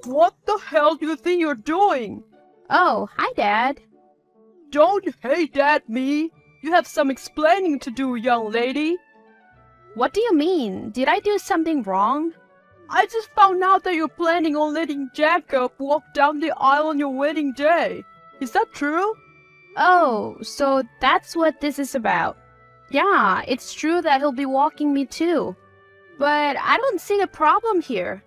What the hell do you think you're doing? Oh, hi, Dad. Don't hey Dad me. You have some explaining to do, young lady. What do you mean? Did I do something wrong? I just found out that you're planning on letting Jacob walk down the aisle on your wedding day. Is that true? Oh, so that's what this is about. Yeah, it's true that he'll be walking me too. But I don't see a problem here.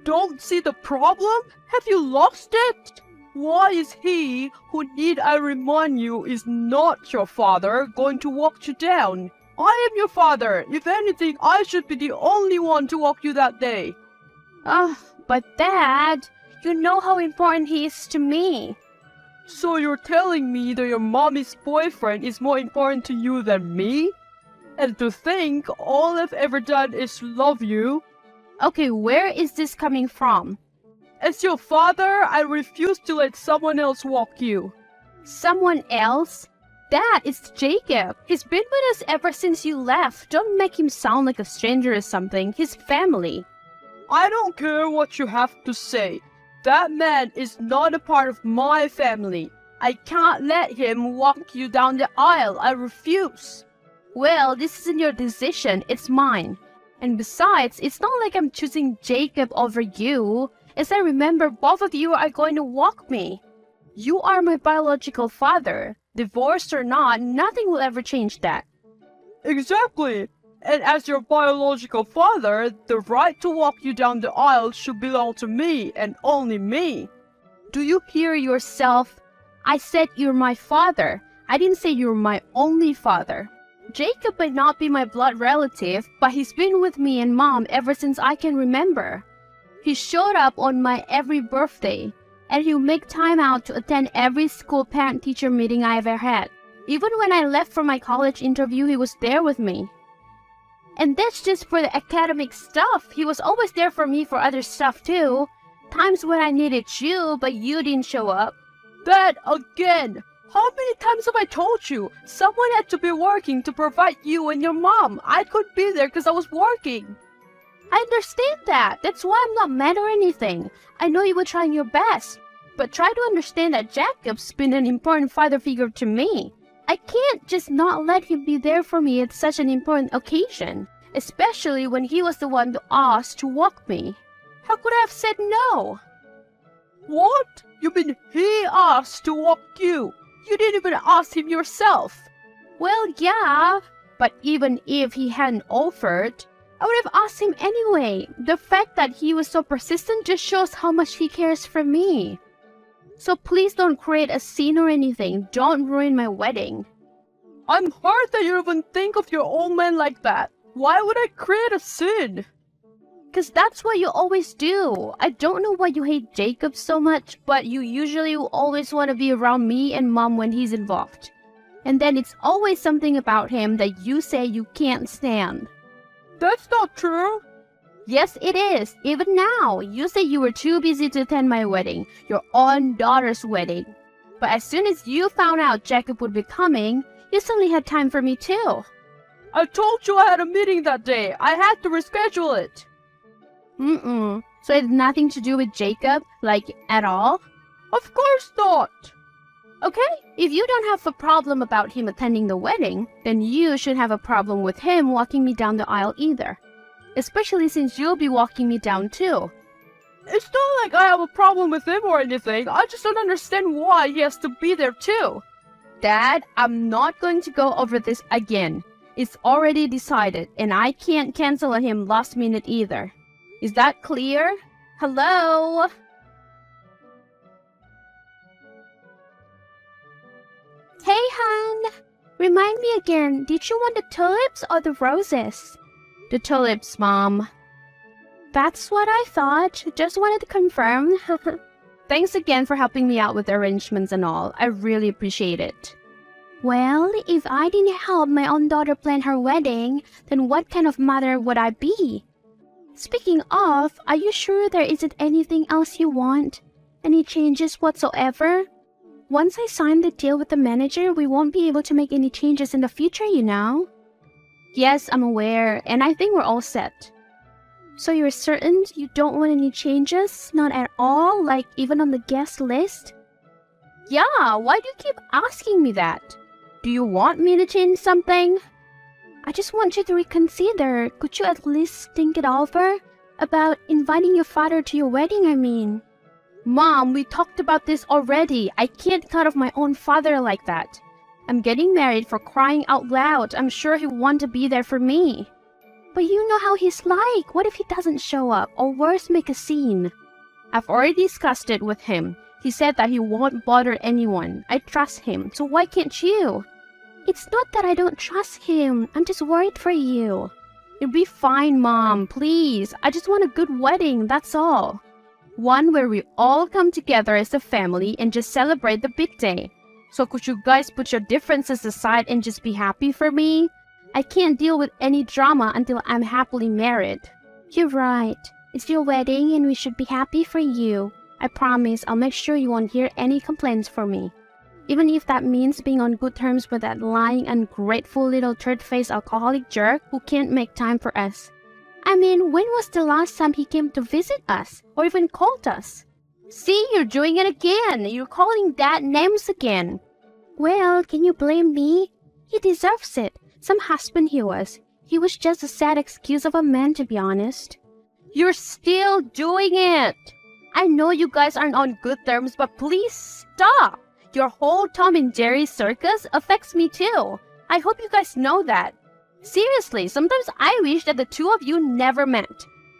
Don't see the problem? Have you lost it? Why is he, who need I remind you is not your father, going to walk you down? I am your father. If anything, I should be the only one to walk you that day. But Dad, you know how important he is to me. So you're telling me that your mommy's boyfriend is more important to you than me? And to think all I've ever done is love you? Okay, where is this coming from? As your father, I refuse to let someone else walk you. Someone else? Dad, it's Jacob. He's been with us ever since you left. Don't make him sound like a stranger or something. He's family. I don't care what you have to say. That man is not a part of my family. I can't let him walk you down the aisle. I refuse. Well, this isn't your decision. It's mine. And besides, it's not like I'm choosing Jacob over you. As I remember, both of you are going to walk me. You are my biological father. Divorced or not, nothing will ever change that. Exactly. And as your biological father, the right to walk you down the aisle should belong to me and only me. Do you hear yourself? I said you're my father. I didn't say you're my only father. Jacob might not be my blood relative, but he's been with me and Mom ever since I can remember. He showed up on my every birthday, and he'll make time out to attend every school parent-teacher meeting I ever had. Even when I left for my college interview, he was there with me. And that's just for the academic stuff. He was always there for me for other stuff too. Times when I needed you, but you didn't show up. That again! How many times have I told you? Someone had to be working to provide you and your mom. I couldn't be there because I was working. I understand that. That's why I'm not mad or anything. I know you were trying your best. But try to understand that Jacob's been an important father figure to me. I can't just not let him be there for me at such an important occasion. Especially when he was the one to ask to walk me. How could I have said no? What? You mean he asked to walk you? You didn't even ask him yourself. Well, yeah. But even if he hadn't offered, I would have asked him anyway. The fact that he was so persistent just shows how much he cares for me. So please don't create a scene or anything. Don't ruin my wedding. I'm hurt that you even think of your old man like that. Why would I create a scene? Because that's what you always do. I don't know why you hate Jacob so much, but you usually always want to be around me and Mom when he's involved. And then it's always something about him that you say you can't stand. That's not true. Yes, it is. Even now, you say you were too busy to attend my wedding, your own daughter's wedding. But as soon as you found out Jacob would be coming, you suddenly had time for me too. I told you I had a meeting that day. I had to reschedule it. So it had nothing to do with Jacob, like, at all? Of course not. Okay, if you don't have a problem about him attending the wedding, then you should have a problem with him walking me down the aisle either. Especially since you'll be walking me down too. It's not like I have a problem with him or anything. I just don't understand why he has to be there too. Dad, I'm not going to go over this again. It's already decided, and I can't cancel on him last minute either. Is that clear? Hello? Hey, hon. Remind me again, did you want the tulips or the roses? The tulips, Mom. That's what I thought. Just wanted to confirm. Thanks again for helping me out with the arrangements and all. I really appreciate it. Well, if I didn't help my own daughter plan her wedding, then what kind of mother would I be? Speaking of, are you sure there isn't anything else you want? Any changes whatsoever? Once I sign the deal with the manager, we won't be able to make any changes in the future, you know? Yes, I'm aware, and I think we're all set. So you're certain you don't want any changes? Not at all? Like even on the guest list? Yeah, why do you keep asking me that? Do you want me to change something? I just want you to reconsider. Could you at least think it over? About inviting your father to your wedding, I mean. Mom, we talked about this already. I can't cut off my own father like that. I'm getting married, for crying out loud. I'm sure he'll want to be there for me. But you know how he's like. What if he doesn't show up? Or worse, make a scene? I've already discussed it with him. He said that he won't bother anyone. I trust him, so why can't you? It's not that I don't trust him. I'm just worried for you. You'll be fine, Mom. Please. I just want a good wedding, that's all. One where we all come together as a family and just celebrate the big day. So could you guys put your differences aside and just be happy for me? I can't deal with any drama until I'm happily married. You're right. It's your wedding and we should be happy for you. I promise I'll make sure you won't hear any complaints from me. Even if that means being on good terms with that lying, ungrateful little third-faced alcoholic jerk who can't make time for us. I mean, when was the last time he came to visit us? Or even called us? See, you're doing it again. You're calling Dad names again. Well, can you blame me? He deserves it. Some husband he was. He was just a sad excuse of a man, to be honest. You're still doing it. I know you guys aren't on good terms, but please stop. Your whole Tom and Jerry circus affects me too. I hope you guys know that. Seriously, sometimes I wish that the two of you never met.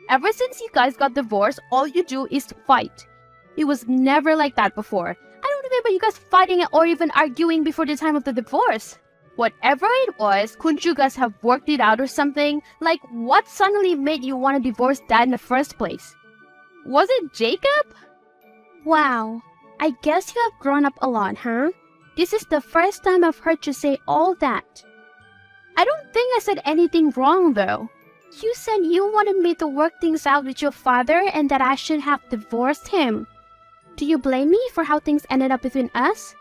Ever since you guys got divorced, all you do is fight. It was never like that before. I don't remember you guys fighting or even arguing before the time of the divorce. Whatever it was, couldn't you guys have worked it out or something? Like, what suddenly made you want to divorce Dad in the first place? Was it Jacob? Wow. I guess you have grown up a lot, huh? This is the first time I've heard you say all that. I don't think I said anything wrong, though. You said you wanted me to work things out with your father and that I should have divorced him. Do you blame me for how things ended up between us?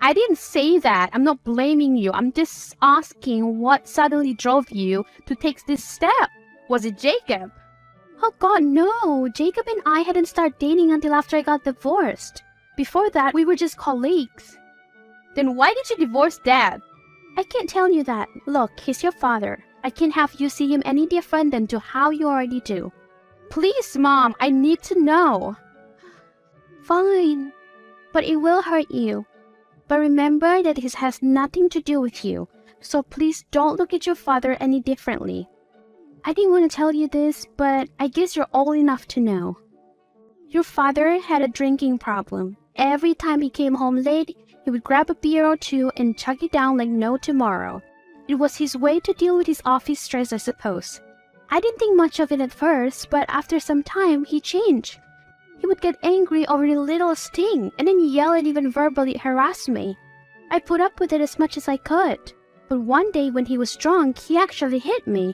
I didn't say that. I'm not blaming you. I'm just asking what suddenly drove you to take this step. Was it Jacob? Oh God, no. Jacob and I hadn't started dating until after I got divorced. Before that, we were just colleagues. Then why did you divorce Dad? I can't tell you that. Look, he's your father. I can't have you see him any different than to how you already do. Please, Mom, I need to know. Fine. But it will hurt you. But remember that this has nothing to do with you. So please don't look at your father any differently. I didn't want to tell you this, but I guess you're old enough to know. Your father had a drinking problem. Every time he came home late, he would grab a beer or two and chug it down like no tomorrow. It was his way to deal with his office stress, I suppose. I didn't think much of it at first, but after some time, he changed. He would get angry over the littlest thing and then yell and even verbally harass me. I put up with it as much as I could. But one day when he was drunk, he actually hit me.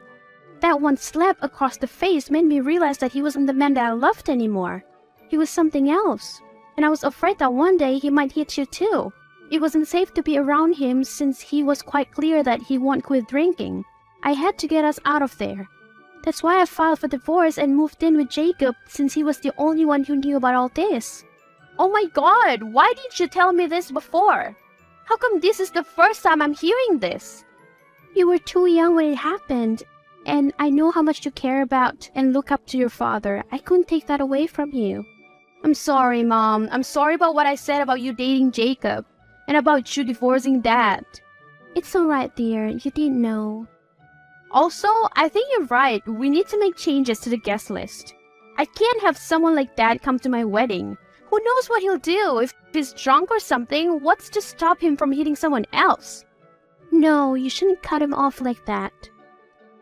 That one slap across the face made me realize that he wasn't the man that I loved anymore. He was something else. And I was afraid that one day he might hit you too. It wasn't safe to be around him since he was quite clear that he won't quit drinking. I had to get us out of there. That's why I filed for divorce and moved in with Jacob since he was the only one who knew about all this. Oh my God, why didn't you tell me this before? How come this is the first time I'm hearing this? You were too young when it happened, and I know how much you care about and look up to your father. I couldn't take that away from you. I'm sorry, Mom. I'm sorry about what I said about you dating Jacob and about you divorcing Dad. It's alright, dear. You didn't know. Also, I think you're right. We need to make changes to the guest list. I can't have someone like Dad come to my wedding. Who knows what he'll do? If he's drunk or something, what's to stop him from hitting someone else? No, you shouldn't cut him off like that.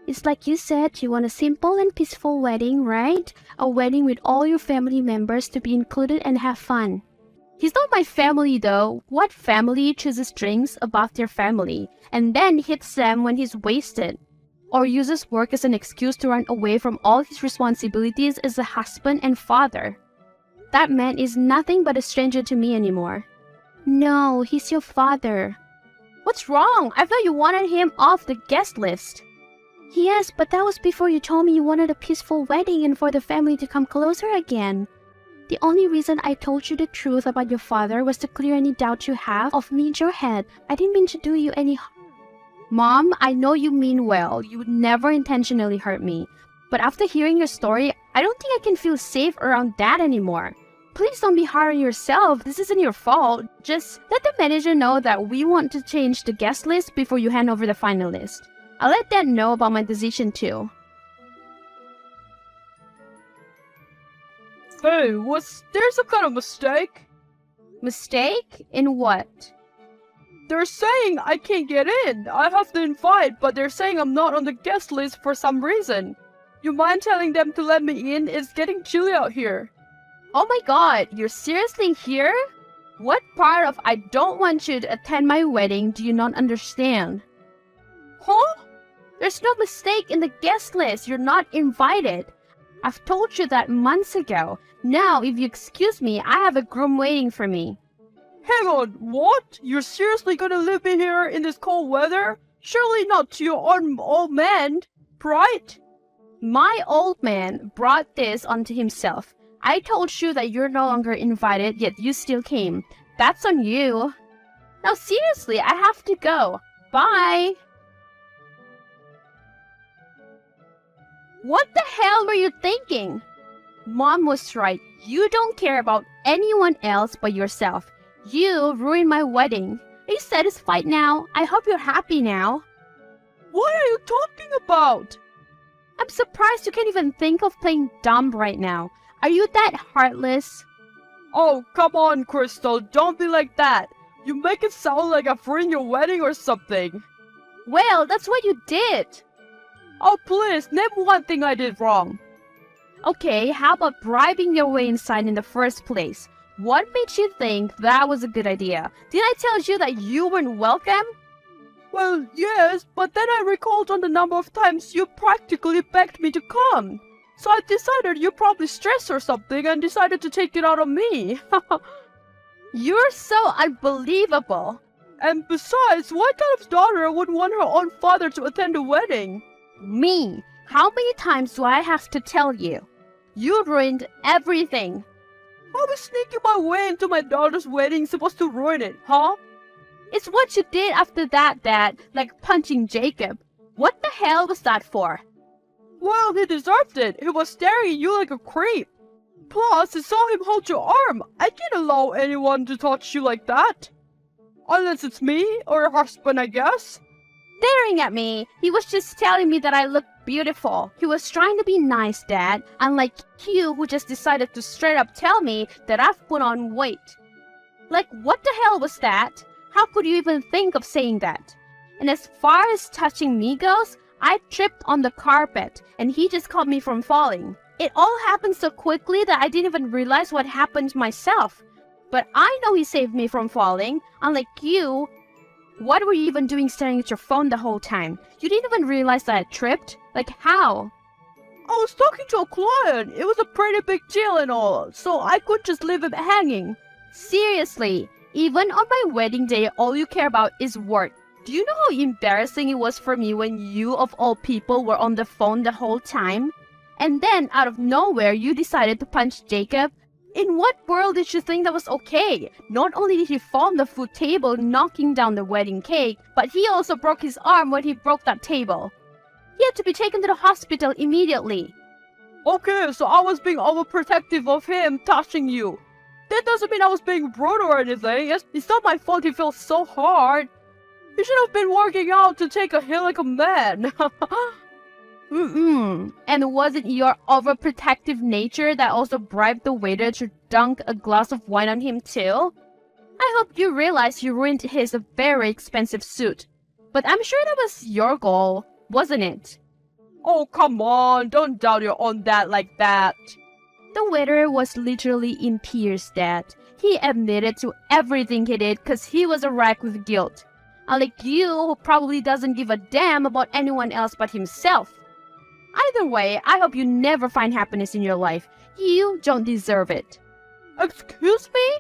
It's like you said, you want a simple and peaceful wedding, right? A wedding with all your family members to be included and have fun. He's not my family though. What family chooses drinks above their family and then hits them when he's wasted? Or uses work as an excuse to run away from all his responsibilities as a husband and father? That man is nothing but a stranger to me anymore. No, he's your father. What's wrong? I thought you wanted him off the guest list. Yes, but that was before you told me you wanted a peaceful wedding and for the family to come closer again. The only reason I told you the truth about your father was to clear any doubt you have of me in your head. I didn't mean to do you any harm. Mom, I know you mean well. You would never intentionally hurt me. But after hearing your story, I don't think I can feel safe around Dad anymore. Please don't be hard on yourself. This isn't your fault. Just let the manager know that we want to change the guest list before you hand over the final list. I'll let Dad know about my decision too. Hey, was there some kind of mistake? Mistake? In what? They're saying I can't get in. I have to invite, but they're saying I'm not on the guest list for some reason. You mind telling them to let me in? It's getting chilly out here. Oh my god, you're seriously here? What part of I don't want you to attend my wedding do you not understand? Huh? There's no mistake in the guest list. You're not invited. I've told you that months ago. Now, if you excuse me, I have a groom waiting for me. Hang on, what? You're seriously gonna leave me here in this cold weather? Surely not to your own old man, right? My old man brought this onto himself. I told you that you're no longer invited, yet you still came. That's on you. Now seriously, I have to go. Bye! What the hell were you thinking? Mom was right. You don't care about anyone else but yourself. You ruined my wedding. Are you satisfied now? I hope you're happy now. What are you talking about? I'm surprised you can't even think of playing dumb right now. Are you that heartless? Oh, come on, Crystal. Don't be like that. You make it sound like I've ruined your wedding or something. Well, that's what you did. Oh, please, name one thing I did wrong. Okay, how about bribing your way inside in the first place? What made you think that was a good idea? Did I tell you that you weren't welcome? Well, yes, but then I recalled on the number of times you practically begged me to come. So I decided you're probably stressed or something and decided to take it out on me. You're so unbelievable. And besides, what kind of daughter would want her own father to attend a wedding? Me? How many times do I have to tell you? You ruined everything. How is sneaking my way into my daughter's wedding supposed to ruin it, huh? It's what you did after that, Dad, like punching Jacob. What the hell was that for? Well, he deserved it. He was staring at you like a creep. Plus, I saw him hold your arm. I can't allow anyone to touch you like that. Unless it's me or your husband, I guess. Staring at me. He was just telling me that I look beautiful. He was trying to be nice, Dad, unlike you who just decided to straight up tell me that I've put on weight. Like, what the hell was that? How could you even think of saying that? And as far as touching me goes, I tripped on the carpet and he just caught me from falling. It all happened so quickly that I didn't even realize what happened myself. But I know he saved me from falling, unlike you. What were you even doing staring at your phone the whole time? You didn't even realize that I tripped? Like, how? I was talking to a client. It was a pretty big deal and all, so I couldn't just leave him hanging. Seriously, even on my wedding day, all you care about is work. Do you know how embarrassing it was for me when you, of all people, were on the phone the whole time? And then, out of nowhere, you decided to punch Jacob? In what world did you think that was okay? Not only did he fall on the food table, knocking down the wedding cake, but he also broke his arm when he broke that table. He had to be taken to the hospital immediately. Okay, so I was being overprotective of him touching you. That doesn't mean I was being rude or anything. It's not my fault he fell so hard. You should have been working out to take a hit like a man. And was it your overprotective nature that also bribed the waiter to dunk a glass of wine on him too? I hope you realize you ruined his very expensive suit. But I'm sure that was your goal, wasn't it? Oh, come on. Don't doubt your own dad like that. The waiter was literally in tears, Dad. He admitted to everything he did because he was a wreck with guilt. Unlike you, who probably doesn't give a damn about anyone else but himself. Either way, I hope you never find happiness in your life. You don't deserve it. Excuse me?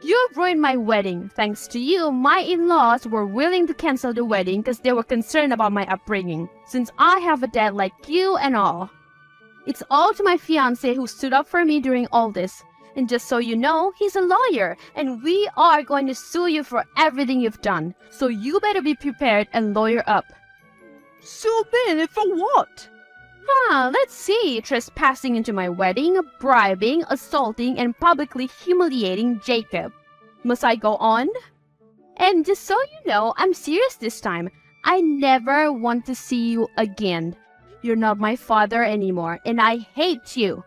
You ruined my wedding. Thanks to you, my in-laws were willing to cancel the wedding because they were concerned about my upbringing, since I have a dad like you and all. It's all to my fiancé who stood up for me during all this. And just so you know, he's a lawyer, and we are going to sue you for everything you've done. So you better be prepared and lawyer up. Sue me for what? Let's see. Trespassing into my wedding, bribing, assaulting, and publicly humiliating Jacob. Must I go on? And just so you know, I'm serious this time. I never want to see you again. You're not my father anymore, and I hate you.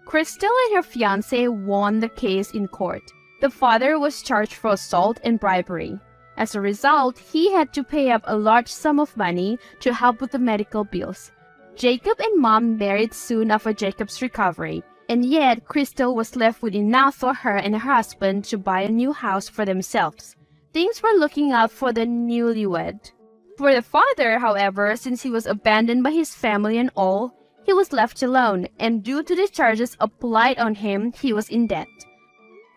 Crystal and her fiancé won the case in court. The father was charged for assault and bribery. As a result, he had to pay up a large sum of money to help with the medical bills. Jacob and Mom married soon after Jacob's recovery, and yet Crystal was left with enough for her and her husband to buy a new house for themselves. Things were looking up for the newlywed. For the father, however, since he was abandoned by his family and all, he was left alone, and due to the charges applied on him, he was in debt.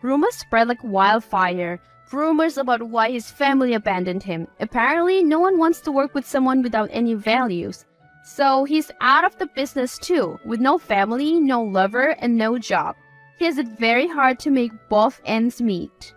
Rumors spread like wildfire. Rumors about why his family abandoned him. Apparently, no one wants to work with someone without any values. So he's out of the business too, with no family, no lover, and no job. He has it very hard to make both ends meet.